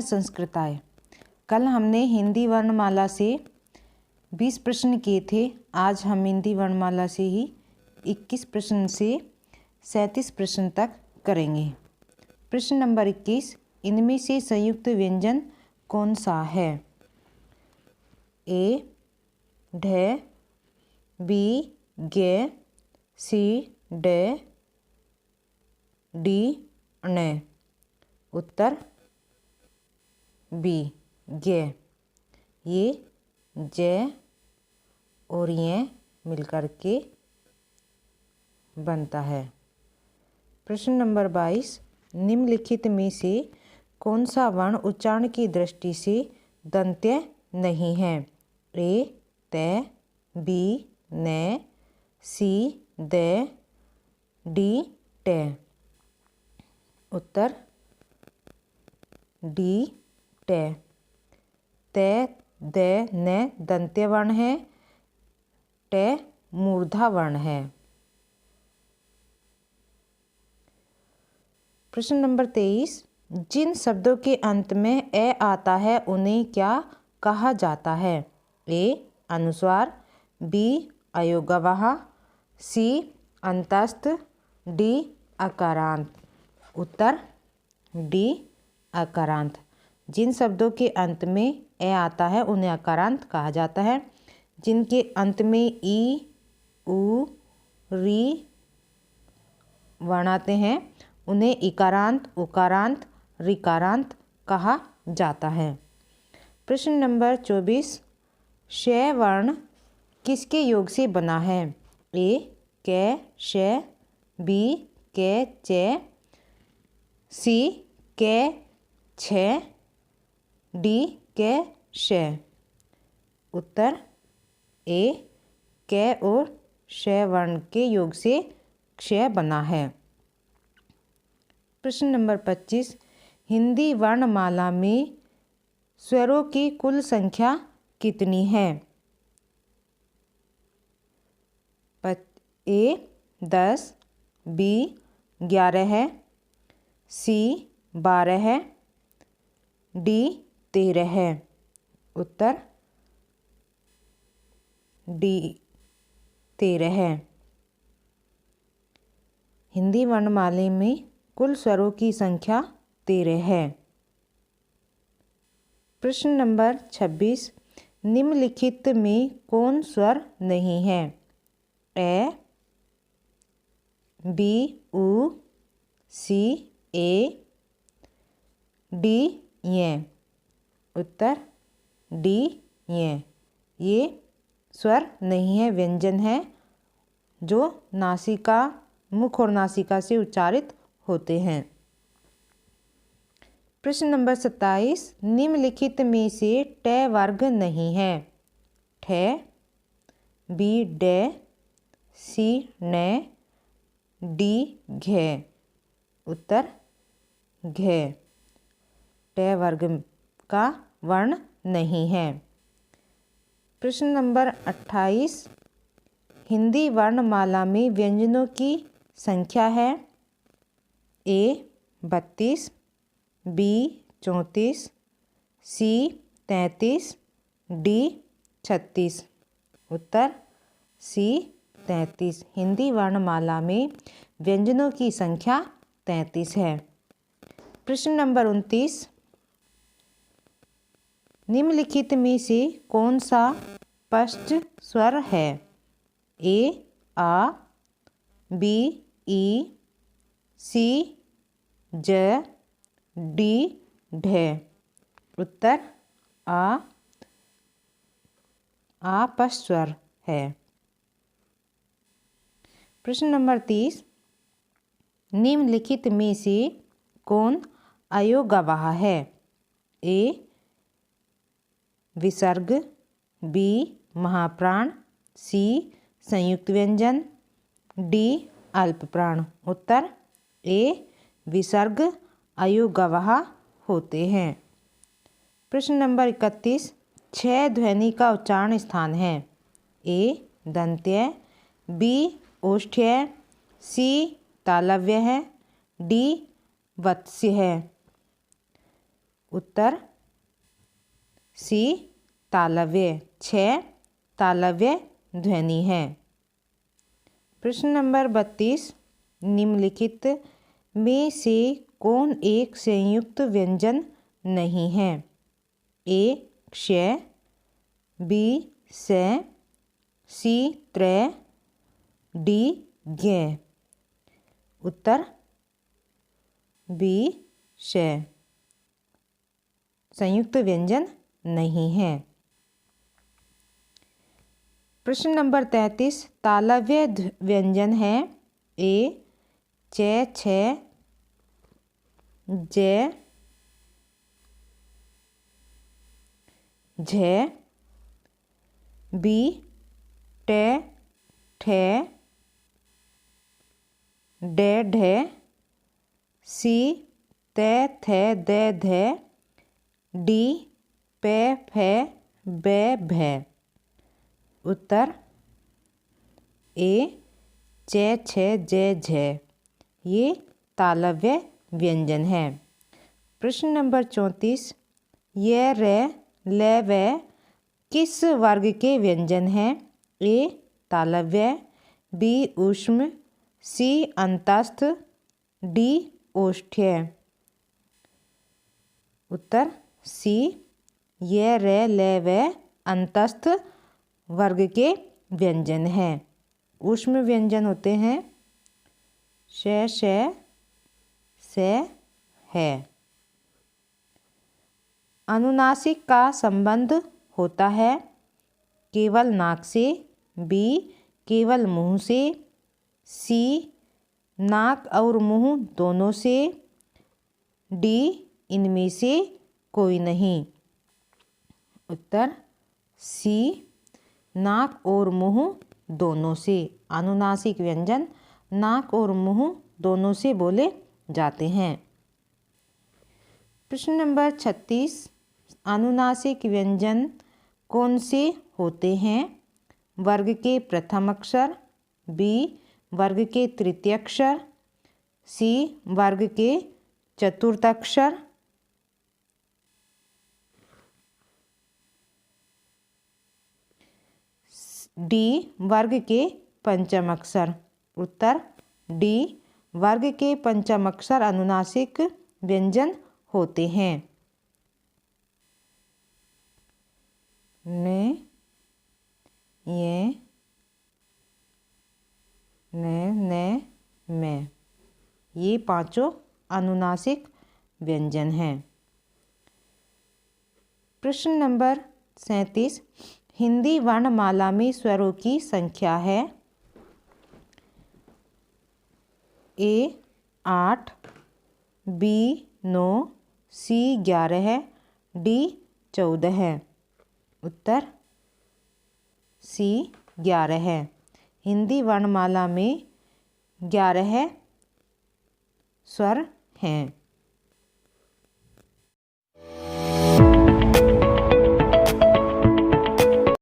संस्कृताय। कल हमने हिंदी वर्णमाला से 20 प्रश्न किए थे। आज हम हिंदी वर्णमाला से ही 21 प्रश्न से 37 प्रश्न तक करेंगे। प्रश्न नंबर 21, इनमें से संयुक्त व्यंजन कौन सा है? ए ढ, बी गे, सी डे, डी ण। उत्तर बी गे। ये ज और ये मिलकर के बनता है। प्रश्न नंबर 22, निम्नलिखित में से कौन सा वर्ण उच्चारण की दृष्टि से दंत्य नहीं है? ए ते, बी ने, सी दे, डी टे। उत्तर डी टे। ते दे ने दंत्य वर्ण है, टे मूर्धा वर्ण है। प्रश्न नंबर 23, जिन शब्दों के अंत में ए आता है उन्हें क्या कहा जाता है? ए अनुस्वार, बी अयोगवाह, सी अंतस्थ, डी अकारांत। उत्तर डी अकारांत। जिन शब्दों के अंत में ए आता है उन्हें अकारांत कहा जाता है। जिनके अंत में ई, उ, री वर्ण आते हैं उन्हें इकारांत, उकारांत, ऋकारांत कहा जाता है। प्रश्न नंबर 24, श वर्ण किसके योग से बना है? ए कै श, बी कै चे, सी कै छ, डी कै श। उत्तर ए कै और श वर्ण के योग से क्ष बना है। प्रश्न नंबर 25, हिंदी वर्णमाला में स्वरों की कुल संख्या कितनी है? ए 10, बी 11 है, सी 12 है, डी 13 है। उत्तर डी 13 है। हिंदी वर्णमाला में कुल स्वरों की संख्या 13 है। प्रश्न नंबर 26, निम्नलिखित में कौन स्वर नहीं है? ए बी उ, सी ए, डी ये। उत्तर डी ये स्वर नहीं है, व्यंजन है जो नासिका, मुख और नासिका से उच्चारित होते हैं। प्रश्न नंबर 27, निम्नलिखित में से ट वर्ग नहीं है? ठे, बी डे, सी ने, डी घे। उत्तर घे ट वर्ग का वर्ण नहीं है। प्रश्न नंबर 28, हिंदी वर्णमाला में व्यंजनों की संख्या है? ए 32, बी 34, सी 33, डी 36। उत्तर सी 33। हिंदी वर्णमाला में व्यंजनों की संख्या 33 है। प्रश्न नंबर 29, निम्नलिखित में से कौन सा पश्च स्वर है? ए आ, बी ई, सी ज, डी ढ। उत्तर आ पश्च स्वर है। प्रश्न नंबर 30, निम्नलिखित में से कौन अयोगवाह है? ए विसर्ग, बी महाप्राण, सी संयुक्त व्यंजन, डी अल्प प्राण। उत्तर ए विसर्ग अयोगवाह होते हैं। प्रश्न नंबर 31, 6 ध्वनि का उच्चारण स्थान है? ए दंत्य, बी ओष्ठ्य, सी तालव्य है, डी वत्स्य है। उत्तर सी तालव्य। 6 तालव्य ध्वनि है। प्रश्न नंबर 32, निम्नलिखित में से कौन एक संयुक्त व्यंजन नहीं है? ए क्षय, बी से, सी त्रय, डी ज्ञ। उत्तर बी श संयुक्त व्यंजन नहीं है। प्रश्न नंबर 33, तालव्य व्यंजन है। ए च छ ज झ, बी ट ठ ड ढ, सी त थ द ध, डी प फ ब भ। उत्तर ए च छ ज झ ये तालव्य व्यंजन है। प्रश्न नंबर 34, य र ल व किस वर्ग के व्यंजन हैं? ए तालव्य, बी ऊष्म, सी अंतस्थ, डी ओष्ठ्य। उत्तर सी य र ल व अंतस्थ वर्ग के व्यंजन हैं। ऊष्म व्यंजन होते हैं श से है। अनुनासिक का संबंध होता है केवल नाक से, बी केवल मुंह से, सी नाक और मुंह दोनों से, डी इनमें से कोई नहीं। उत्तर सी नाक और मुंह दोनों से। अनुनासिक व्यंजन नाक और मुंह दोनों से बोले जाते हैं। प्रश्न नंबर 36, अनुनासिक व्यंजन कौन से होते हैं? वर्ग के प्रथम अक्षर, बी वर्ग के तृतीय अक्षर, सी वर्ग के चतुर्थ अक्षर, डी वर्ग के पंचम अक्षर। उत्तर डी वर्ग के पंचम अक्षर अनुनासिक व्यंजन होते हैं। न, ये, न, मैं ये पांचों अनुनासिक व्यंजन हैं। प्रश्न नंबर 37, हिंदी वर्णमाला में स्वरों की संख्या है। ए 8, बी 9, सी 11, डी 14 है। उत्तर सी 11 है। हिंदी वर्णमाला में 11 स्वर हैं।